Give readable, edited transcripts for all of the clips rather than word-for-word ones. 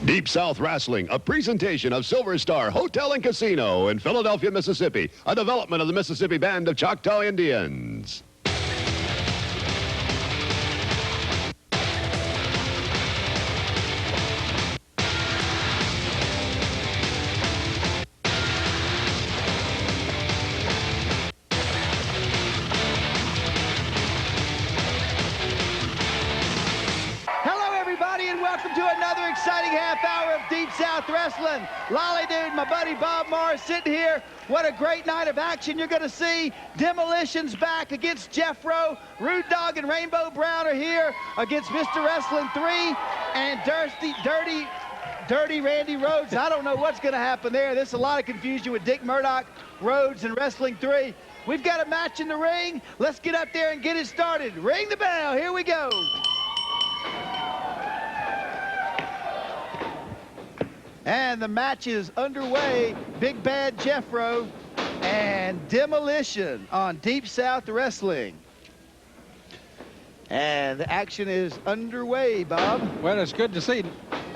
Deep South Wrestling, a presentation of Silver Star Hotel and Casino in Philadelphia, Mississippi, a development of the Mississippi Band of Choctaw Indians. Welcome to another exciting half hour of Deep South Wrestling. Lolly Dude, my buddy Bob Morris sitting here. What a great night of action you're going to see. Demolition's back against Jefro. Rude Dog and Rainbow Brown are here against Mr. Wrestling 3 and Dirty Randy Rhodes. I don't know what's going to happen there. There's a lot of confusion with Dick Murdoch, Rhodes, and Wrestling 3. We've got a match in the ring. Let's get up there and get it started. Ring the bell. Here we go. And the match is underway. Big Bad Jefro and Demolition on Deep South Wrestling. And the action is underway, Bob. Well, it's good to see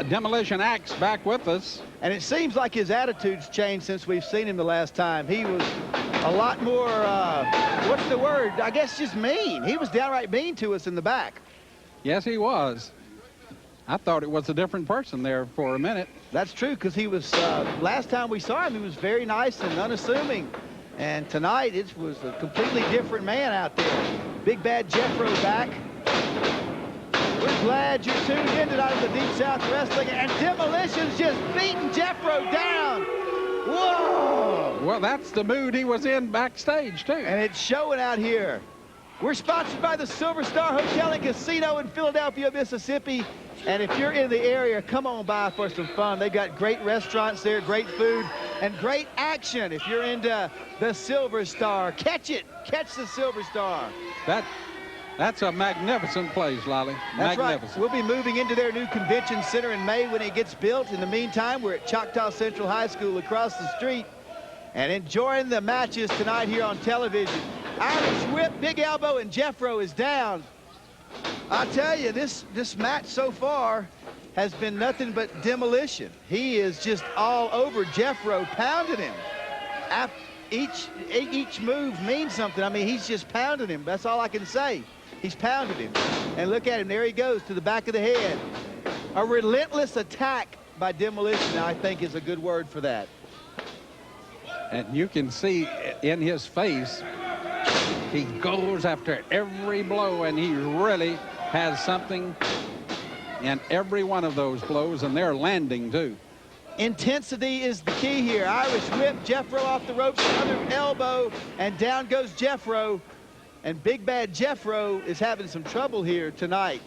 Demolition Ax back with us. And it seems like his attitude's changed since we've seen him the last time. He was a lot more, what's the word? I guess just mean. He was downright mean to us in the back. Yes, he was. I thought it was a different person there for a minute. That's true, because he was, last time we saw him, he was very nice and unassuming. And tonight, it was a completely different man out there. Big Bad Jefro back. We're glad you're tuned in tonight to Deep South Wrestling. And Demolition's just beating Jefro down. Whoa! Well, that's the mood he was in backstage, too. And it's showing out here. We're sponsored by the Silver Star Hotel and Casino in Philadelphia, Mississippi. And if you're in the area, come on by for some fun. They've got great restaurants there, great food, and great action. If you're into the Silver Star, catch it. Catch the Silver Star. That's a magnificent place, Lolly. That's magnificent. Right. We'll be moving into their new convention center in May when it gets built. In the meantime, we're at Choctaw Central High School across the street and enjoying the matches tonight here on television. Irish Whip, Big Elbow, and Jefro is down. I tell you, this match so far has been nothing but demolition. He is just all over Jefro, pounding him. Each move means something. I mean, he's just pounding him. That's all I can say. He's pounding him. And look at him. There he goes to the back of the head. A relentless attack by Demolition, I think, is a good word for that. And you can see in his face, he goes after every blow, and he really has something in every one of those blows, and they're landing, too. Intensity is the key here. Irish Whip, Jefro off the ropes, another elbow, and down goes Jefro. And Big Bad Jefro is having some trouble here tonight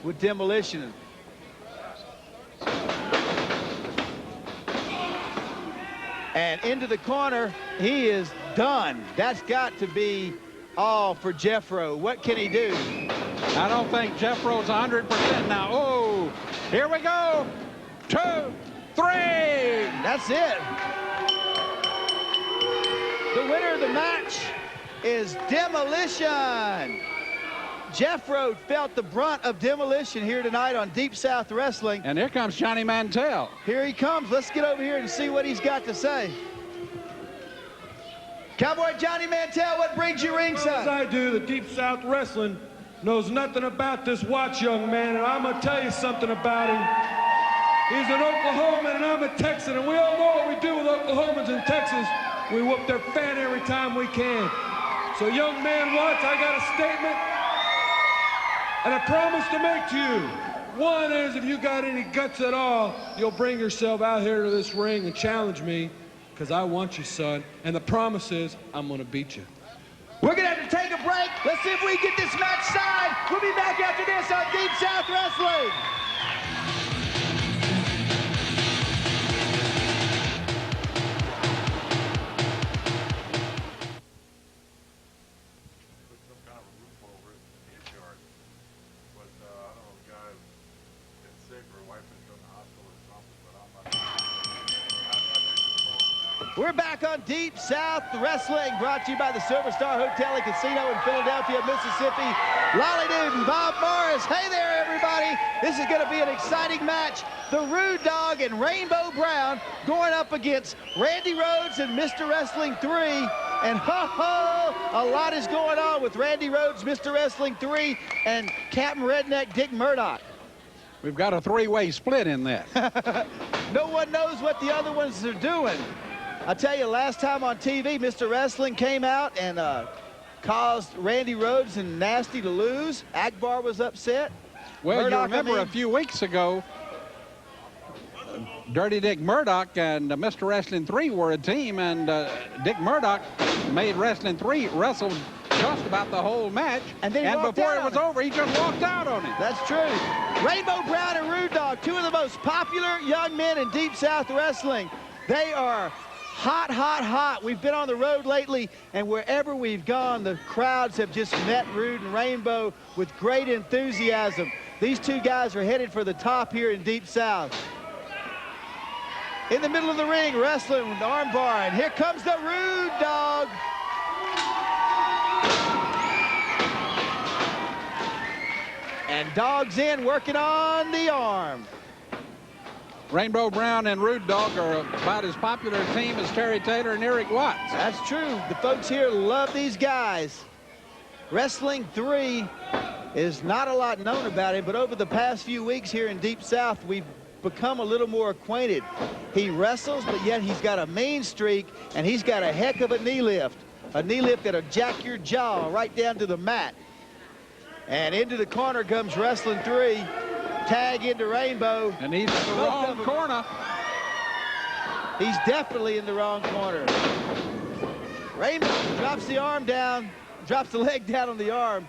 with Demolition. And into the corner, he is done. That's got to be all for Jefro. What can he do? I don't think Jeffro's 100% now. Oh, here we go. 2, 3. That's it. The winner of the match is Demolition. Jefro felt the brunt of Demolition here tonight on Deep South Wrestling. And here comes Johnny Mantell. Here he comes. Let's get over here and see what he's got to say. Cowboy Johnny Mantell, what brings you ringside? As I do, the Deep South Wrestling knows nothing about this watch young man, and I'm going to tell you something about him. He's an Oklahoman, and I'm a Texan, and we all know what we do with Oklahomans in Texas. We whoop their fan every time we can. So, young man Watts, I got a statement, and I promise to make to you. One is, if you got any guts at all, you'll bring yourself out here to this ring and challenge me, because I want you, son. And the promise is, I'm going to beat you. We're going to have to take a break. Let's see if we can get this match signed. We'll be back after this on Deep South Wrestling. We're back on Deep South Wrestling, brought to you by the Silver Star Hotel and Casino in Philadelphia, Mississippi. Lolly Dude and Bob Morris. Hey there, everybody. everybody. This is going to be an exciting match. The Rude Dog and Rainbow Brown going up against Randy Rhodes and Mr. Wrestling 3. And a lot is going on with Randy Rhodes, Mr. Wrestling 3, and Captain Redneck Dick Murdoch. We've got a three-way split in that. No one knows what the other ones are doing. I tell you, last time on TV, Mr. Wrestling came out and caused Randy Rhodes and Nasty to lose. Akbar was upset. Well, Murdoch, you remember a few weeks ago, Dirty Dick Murdoch and Mr. Wrestling 3 were a team, and Dick Murdoch made Wrestling 3 wrestle just about the whole match. And before it was over, he just walked out on it. That's true. Rainbow Brown and Rude Dog, two of the most popular young men in Deep South Wrestling. They are hot, hot, hot. We've been on the road lately, and wherever we've gone, the crowds have just met Rude and Rainbow with great enthusiasm. These two guys are headed for the top here in Deep South. In the middle of the ring, wrestling with the arm bar, and here comes the Rude Dog. And Dog's in, working on the arm. Rainbow Brown and Rude Dog are about as popular a team as Terry Taylor and Erik Watts. That's true. The folks here love these guys. Wrestling 3 is not a lot known about it, but over the past few weeks here in Deep South, we've become a little more acquainted. He wrestles, but yet he's got a mean streak, and he's got a heck of a knee lift. A knee lift that'll jack your jaw right down to the mat. And into the corner comes Wrestling 3. Tag into Rainbow. And he's in the wrong corner. He's definitely in the wrong corner. Rainbow drops the arm down, drops the leg down on the arm,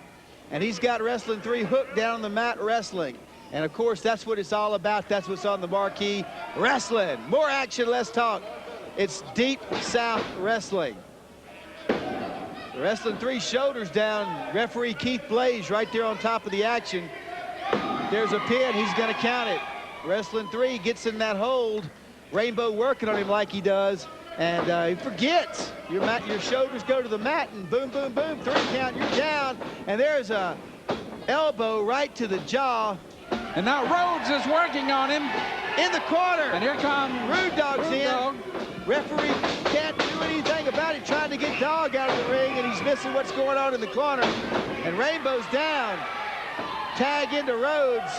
and he's got Wrestling 3 hooked down on the mat wrestling. And of course, that's what it's all about. That's what's on the marquee. Wrestling. More action, less talk. It's Deep South Wrestling. Wrestling 3 shoulders down. Referee Keith Blaze right there on top of the action. There's a pin. He's going to count it. Wrestling 3 gets in that hold. Rainbow working on him like he does. And he forgets. Your shoulders go to the mat, and boom, boom, boom. 3 count. You're down. And there's a elbow right to the jaw. And now Rhodes is working on him. In the corner. And here comes Rude Dog's in. Dog. Referee can't do anything about it, trying to get Dog out of the ring, and he's missing what's going on in the corner. And Rainbow's down. Tag into Rhodes.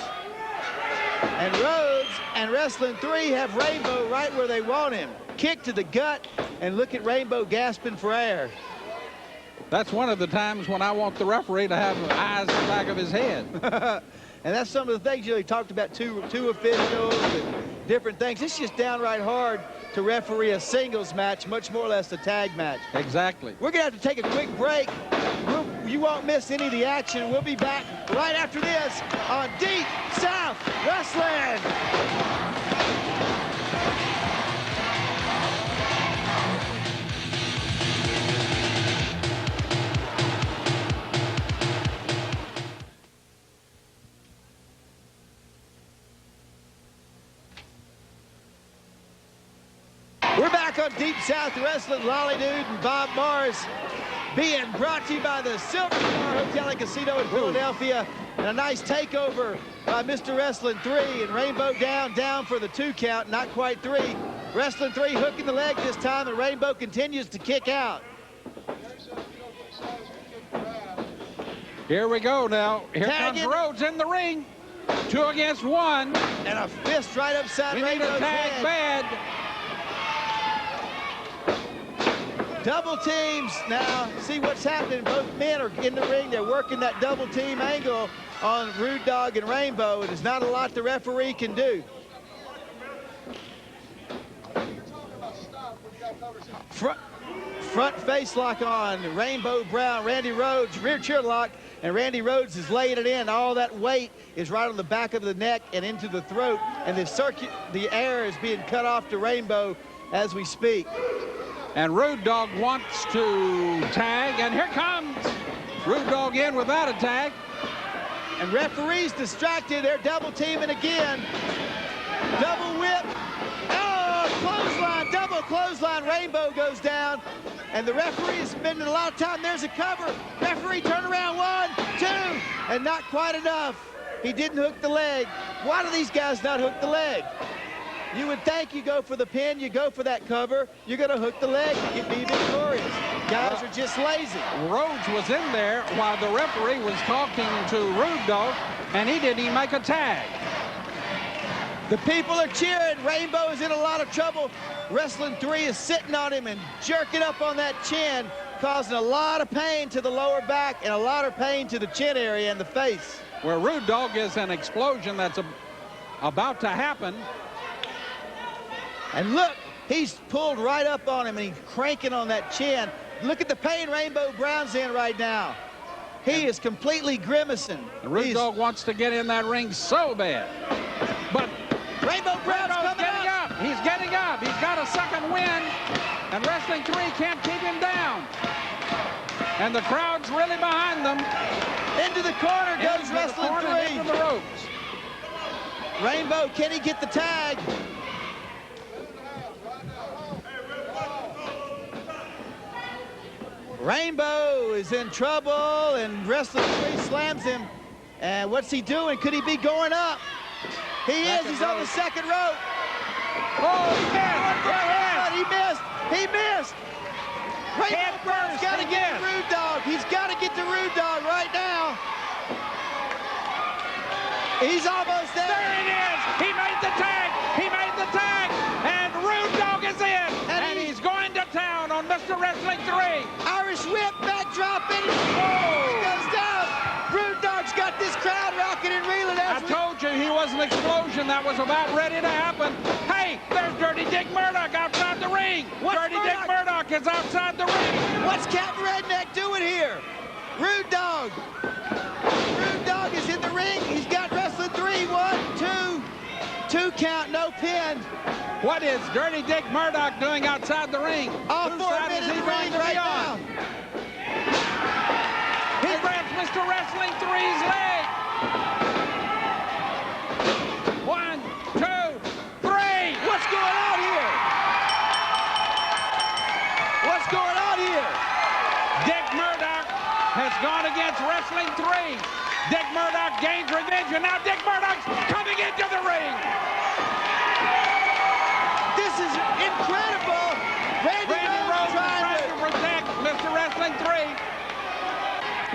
And Rhodes and Wrestling 3 have Rainbow right where they want him. Kick to the gut, and look at Rainbow gasping for air. That's one of the times when I want the referee to have eyes in the back of his head. And that's some of the things, you know, he talked about two officials and different things. It's just downright hard to referee a singles match, much more or less a tag match. Exactly. We're going to have to take a quick break. You won't miss any of the action. We'll be back right after this on Deep South Wrestling. We're back on Deep South Wrestling. Lolly Dude and Bob Morris being brought to you by the Silver Star Hotel and Casino in Philadelphia. And a nice takeover by Mr. Wrestling 3. And Rainbow down for the 2 count, not quite 3. Wrestling 3 hooking the leg this time, and Rainbow continues to kick out. Here we go now. Here comes Rhodes in the ring. 2 against 1. And a fist right upside We need Rainbow's a tag head. bad. Double teams now. See what's happening. Both men are in the ring. They're working that double team angle on Rude Dog and Rainbow. It is not a lot the referee can do. Front face lock on Rainbow Brown, Randy Rhodes, rear chair lock, and Randy Rhodes is laying it in. All that weight is right on the back of the neck and into the throat, and the air is being cut off to Rainbow as we speak. And Rude Dog wants to tag, and here comes Rude Dog in without a tag. And referee's distracted. They're double teaming again. Double whip. Oh, clothesline, double clothesline. Rainbow goes down. And the referee is spending a lot of time. There's a cover. Referee turn around. 1, 2, and not quite enough. He didn't hook the leg. Why do these guys not hook the leg? You would think you go for the pin, you go for that cover, you're going to hook the leg to be victorious. Guys are just lazy. Rhodes was in there while the referee was talking to Murdoch, and he didn't even make a tag. The people are cheering. Rainbow is in a lot of trouble. Wrestling 3 is sitting on him and jerking up on that chin, causing a lot of pain to the lower back and a lot of pain to the chin area and the face. Where Murdoch is an explosion that's about to happen. And look, he's pulled right up on him and he's cranking on that chin. Look at the pain Rainbow Brown's in right now. He is completely grimacing. Murdoch wants to get in that ring so bad. But Rainbow Brown's coming up. He's getting up. He's got a second win. And Wrestling 3 can't keep him down. And the crowd's really behind them. Into the corner goes Wrestling 3. Into the ropes. Rainbow, can he get the tag? Rainbow is in trouble, and Wrestling 3 slams him. And what's he doing? Could he be going up? He is. He's on the second rope. Oh, he missed. He missed. He missed. Rainbow Brown's got to get to Rude Dog. He's got to get to Rude Dog right now. He's almost there. There it is. He made the tag. He made the tag. And Rude Dog is in. And he's going to town on Mr. Wrestling 3. Irish whip, backdrop, and he goes down. Rude Dog's got this crowd rocking and reeling. I told you he was an explosion that was about ready to happen. Hey, there's Dirty Dick Murdoch outside the ring. Dirty Dick Murdoch is outside the ring. What's Captain Redneck doing here? Rude Dog. Rude Dog is in the ring. He's got Wrestling 3. 1, 2. 2 count, no pin. What is Dirty Dick Murdoch doing outside the ring? All 4 men in the ring right now. He grabs Mr. Wrestling 3's leg. 1, 2, 3. What's going on here? What's going on here? Dick Murdoch has gone against Wrestling 3. Dick Murdoch gains revenge, and now Dick Murdoch's coming into the ring. This is incredible. Randy Rhodes trying to protect Mr. Wrestling 3.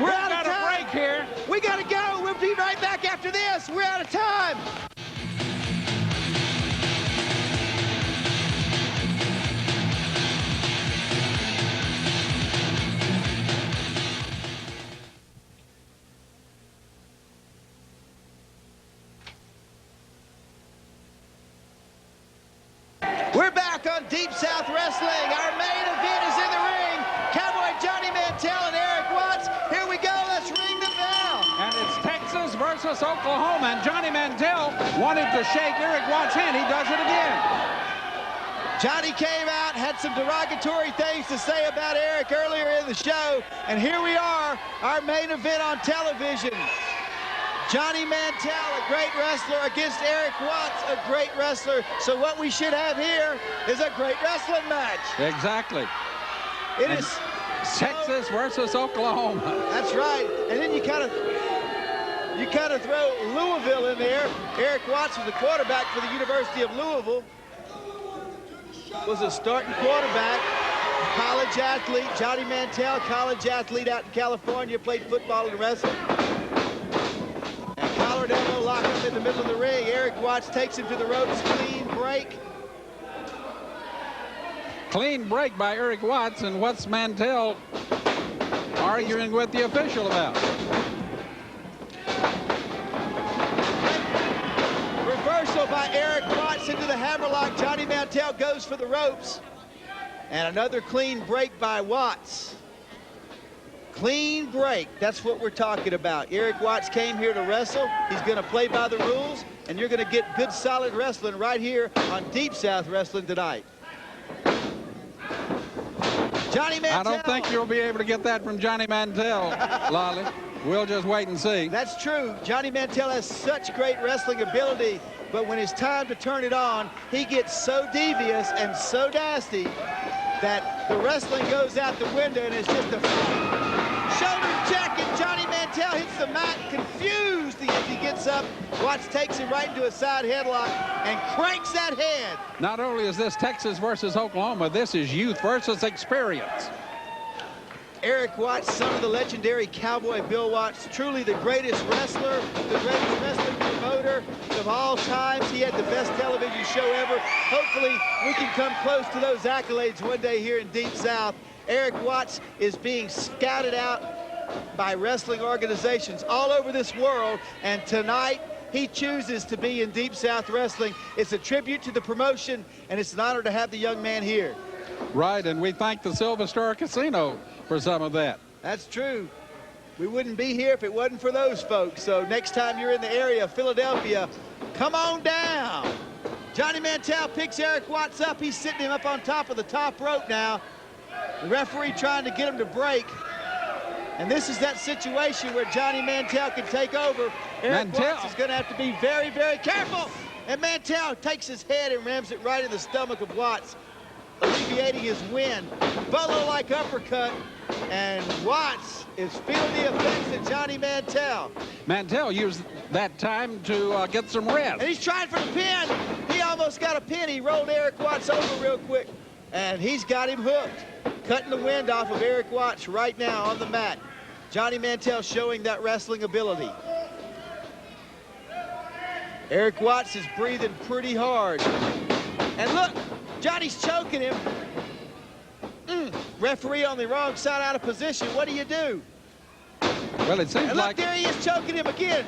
We're out of time. A break here. We got to go. We'll be right back after this. We're out of time. We're back on Deep South Wrestling. Our main event is in the ring. Cowboy Johnny Mantell and Erik Watts. Here we go. Let's ring the bell. And it's Texas versus Oklahoma. And Johnny Mantell wanted to shake Erik Watts' hand. He does it again. Johnny came out, had some derogatory things to say about Erik earlier in the show. And here we are, our main event on television. Johnny Mantell, a great wrestler, against Erik Watts, a great wrestler. So what we should have here is a great wrestling match. Exactly. It is Texas versus Oklahoma. That's right. And then you kind of throw Louisville in there. Erik Watts was the quarterback for the University of Louisville. Was a starting quarterback, college athlete. Johnny Mantell, college athlete out in California, played football and wrestling. Collar elbow lock up in the middle of the ring. Erik Watts takes him to the ropes. Clean break. Clean break by Erik Watts. And what's Mantell arguing with the official about? Reversal by Erik Watts into the hammerlock. Johnny Mantell goes for the ropes. And another clean break by Watts. Clean break. That's what we're talking about. Erik Watts came here to wrestle. He's going to play by the rules, and you're going to get good, solid wrestling right here on Deep South Wrestling tonight. Johnny Mantell. I don't think you'll be able to get that from Johnny Mantell, Lolly. We'll just wait and see. That's true. Johnny Mantell has such great wrestling ability, but when it's time to turn it on, he gets so devious and so nasty that the wrestling goes out the window, and it's just a shoulder check, and Johnny Mantell Mantell hits the mat, confused as he gets up. Watts takes him right into a side headlock and cranks that head. Not only is this Texas versus Oklahoma, this is youth versus experience. Erik Watts, son of the legendary Cowboy Bill Watts, truly the greatest wrestler, the greatest wrestling promoter of all times. He had the best television show ever. Hopefully, we can come close to those accolades one day here in Deep South. Erik Watts is being scouted out by wrestling organizations all over this world, and tonight he chooses to be in Deep South Wrestling. It's a tribute to the promotion, and it's an honor to have the young man here. Right, and we thank the Silver Star Casino for some of that. That's true. We wouldn't be here if it wasn't for those folks. So next time you're in the area of Philadelphia, come on down. Johnny Mantell picks Erik Watts up. He's sitting him up on top of the top rope now. The referee trying to get him to break. And this is that situation where Johnny Mantell can take over. Erik Watts is going to have to be very, very careful. And Mantell takes his head and rams it right in the stomach of Watts, alleviating his win. Bolo-like uppercut, and Watts is feeling the effects of Johnny Mantell. Mantell used that time to get some rest. And he's trying for the pin. He almost got a pin. He rolled Erik Watts over real quick, and he's got him hooked. Cutting the wind off of Erik Watts right now on the mat. Johnny Mantell showing that wrestling ability. Erik Watts is breathing pretty hard. And look, Johnny's choking him. Referee on the wrong side, out of position. What do you do? Well, it seems and like... look, there he is choking him again.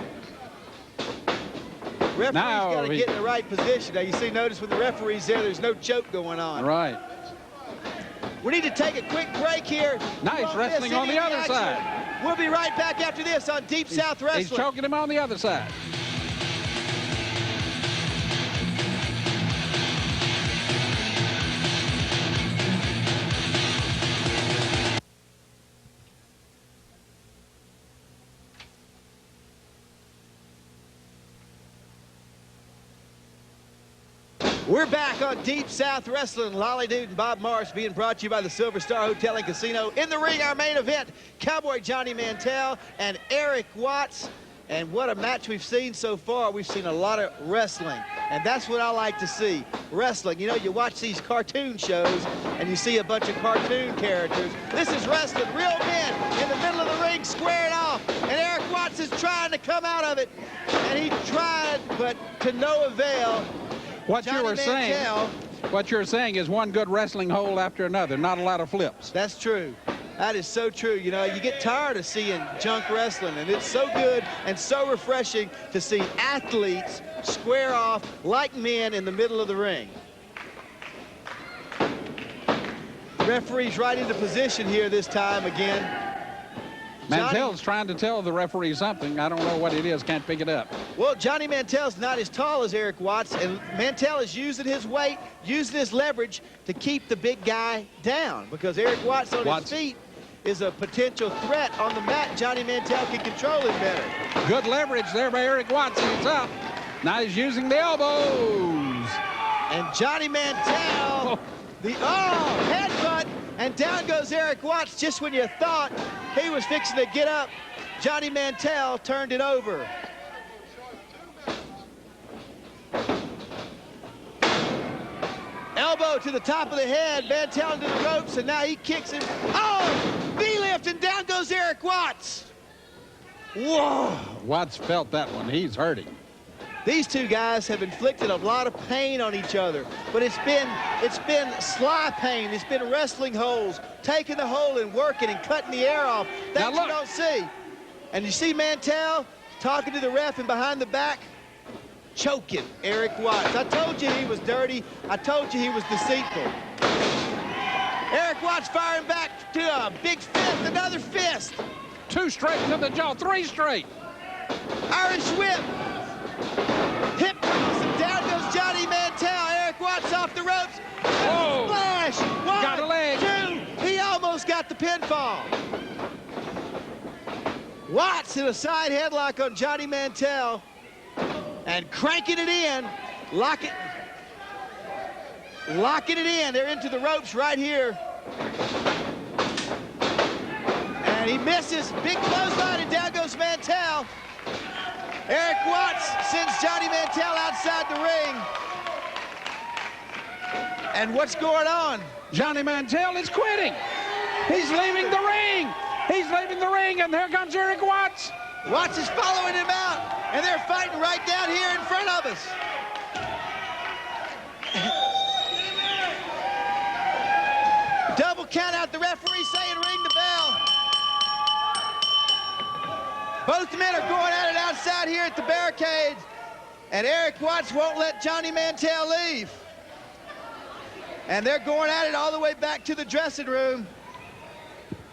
Referee's got to get in the right position. Now, you see, notice when the referee's there, there's no choke going on. Right. We need to take a quick break here. Nice wrestling on the other side. We'll be right back after this on Deep South Wrestling. He's choking him on the other side. We're back on Deep South Wrestling. Lolly Dude and Bob Morris being brought to you by the Silver Star Hotel and Casino. In the ring, our main event, Cowboy Johnny Mantell and Erik Watts. And what a match we've seen so far. We've seen a lot of wrestling, and that's what I like to see, wrestling. You know, you watch these cartoon shows, and you see a bunch of cartoon characters. This is wrestling, real men in the middle of the ring, squaring off, and Erik Watts is trying to come out of it, and he tried, but to no avail. What you're saying is one good wrestling hold after another, not a lot of flips. That's true. That is so true. You know, you get tired of seeing junk wrestling, and it's so good and so refreshing to see athletes square off like men in the middle of the ring. The referee's right into position here this time again. Mantell's trying to tell the referee something. I don't know what it is, can't pick it up. Well, Johnny Mantell's not as tall as Erik Watts, and Mantell is using his weight, using his leverage to keep the big guy down, because Erik Watts on his feet is a potential threat on the mat. Johnny Mantell can control him better. Good leverage there by Erik Watts. He's up. Now he's using the elbows. And Johnny Mantell, headbutt, and down goes Erik Watts. Just when you thought he was fixing to get up, Johnny Mantell turned it over. Elbow to the top of the head, Mantell into the ropes, and now he kicks him. Oh, V-lift, and down goes Erik Watts. Whoa. Watts felt that one. He's hurting. These two guys have inflicted a lot of pain on each other, but it's been sly pain. It's been wrestling holds, taking the hold and working and cutting the air off. That you don't see. And you see Mantell talking to the ref and behind the back, choking Erik Watts. I told you he was dirty. I told you he was deceitful. Erik Watts firing back to a big fist, another fist. 2 straight to the jaw, 3 straight. Irish whip. Hip toss, and down goes Johnny Mantell. Erik Watts off the ropes. Whoa. Splash. 1, got a leg. 2. He almost got the pinfall. Watts in a side headlock on Johnny Mantell and cranking it in. Locking it in. They're into the ropes right here. And he misses. Big clothesline, and down goes Mantell. Erik Watts sends Johnny Mantell outside the ring. And what's going on? Johnny Mantell is quitting. He's leaving the ring. He's leaving the ring, and here comes Erik Watts. Watts is following him out, and they're fighting right down here in front of us. Double count out, the referee saying ring the bell. Both men are going at it outside here at the barricade, and Erik Watts won't let Johnny Mantell leave. And they're going at it all the way back to the dressing room.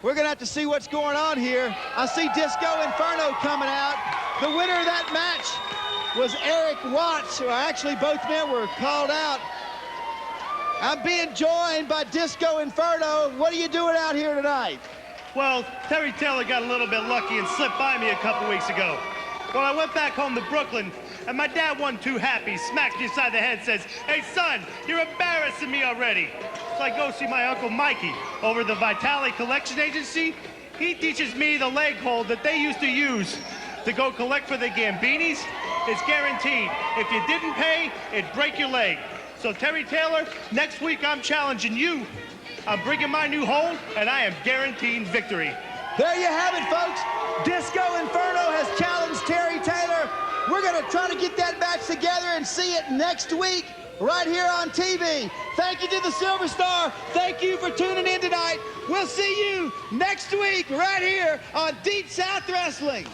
We're gonna have to see what's going on here. I see Disco Inferno coming out. The winner of that match was Erik Watts, or actually both men were called out. I'm being joined by Disco Inferno. What are you doing out here tonight? Well, Terry Taylor got a little bit lucky and slipped by me a couple weeks ago. Well, I went back home to Brooklyn, and my dad wasn't too happy, smacked me aside the head, says, "Hey, son, you're embarrassing me already." So I go see my Uncle Mikey over the Vitale Collection Agency. He teaches me the leg hold that they used to use to go collect for the Gambinis. It's guaranteed. If you didn't pay, it'd break your leg. So Terry Taylor, next week I'm challenging you. I'm bringing my new hold, and I am guaranteeing victory. There you have it, folks. Disco Inferno has challenged Terry Taylor. We're going to try to get that match together and see it next week right here on TV. Thank you to the Silver Star. Thank you for tuning in tonight. We'll see you next week right here on Deep South Wrestling.